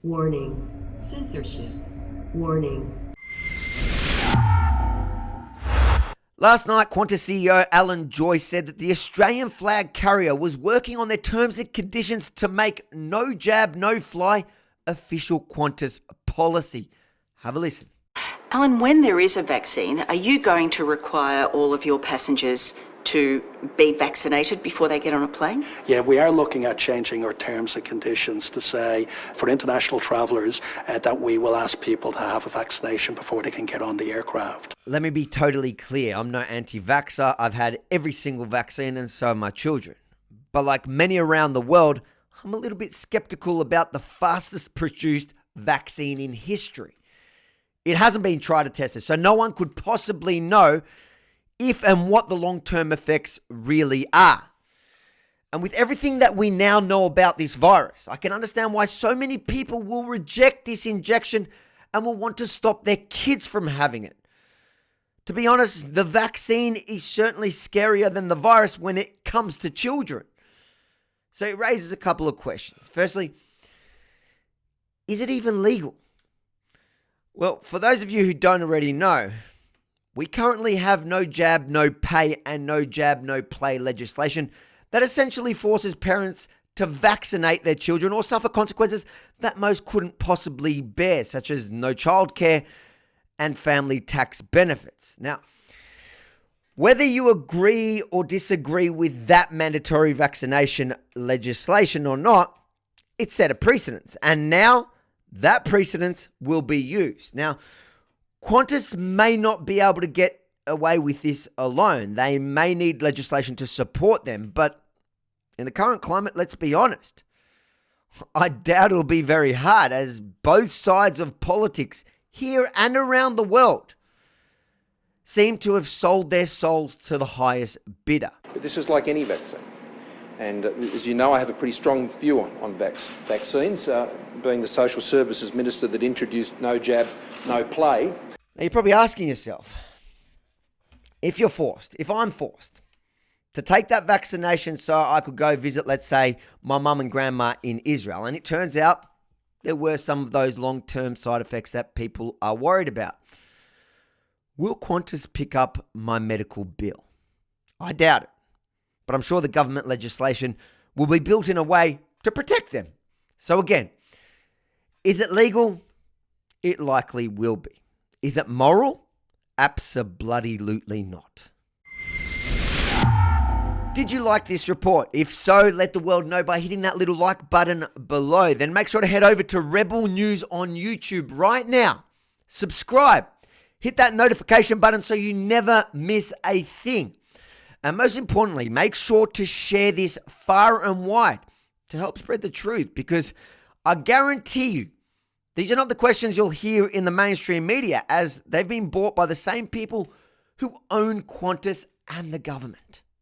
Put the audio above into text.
Warning. Censorship. Warning. Last night, Qantas CEO Joyce said that the Australian flag carrier was working on their terms and conditions to make no jab, no fly official Qantas policy. Have a listen. Alan, when there is a vaccine, are you going to require all of your passengers to be vaccinated before they get on a plane? Yeah, we are looking at changing our terms and conditions to say for international travellers that we will ask people to have a vaccination before they can get on the aircraft. Let me be totally clear. I'm no anti-vaxxer. I've had every single vaccine and so have my children. But like many around the world, I'm a little bit skeptical about the fastest produced vaccine in history. It hasn't been tried or tested, so no one could possibly know if and what the long-term effects really are. And with everything that we now know about this virus, I can understand why so many people will reject this injection and will want to stop their kids from having it. To be honest, the vaccine is certainly scarier than the virus when it comes to children. So it raises a couple of questions. Firstly, is it even legal? Well, for those of you who don't already know, we currently have no jab, no pay, and no jab, no play legislation that essentially forces parents to vaccinate their children or suffer consequences that most couldn't possibly bear, such as no childcare and family tax benefits. Now, whether you agree or disagree with that mandatory vaccination legislation or not, it set a precedent, and now that precedent will be used. Now, Qantas may not be able to get away with this alone. They may need legislation to support them, but in the current climate, let's be honest, I doubt it'll be very hard, as both sides of politics here and around the world seem to have sold their souls to the highest bidder. But this is like any vaccine. And as you know, I have a pretty strong view on vaccines, being the social services minister that introduced no jab, no play. Now you're probably asking yourself, if I'm forced to take that vaccination so I could go visit, let's say, my mum and grandma in Israel, and it turns out there were some of those long-term side effects that people are worried about, will Qantas pick up my medical bill? I doubt it. But I'm sure the government legislation will be built in a way to protect them. So again, is it legal? It likely will be. Is it moral? Abso-bloody-lutely not. Did you like this report? If so, let the world know by hitting that little like button below. Then make sure to head over to Rebel News on YouTube right now. Subscribe. Hit that notification button so you never miss a thing. And most importantly, make sure to share this far and wide to help spread the truth, because I guarantee you, these are not the questions you'll hear in the mainstream media, as they've been bought by the same people who own Qantas and the government.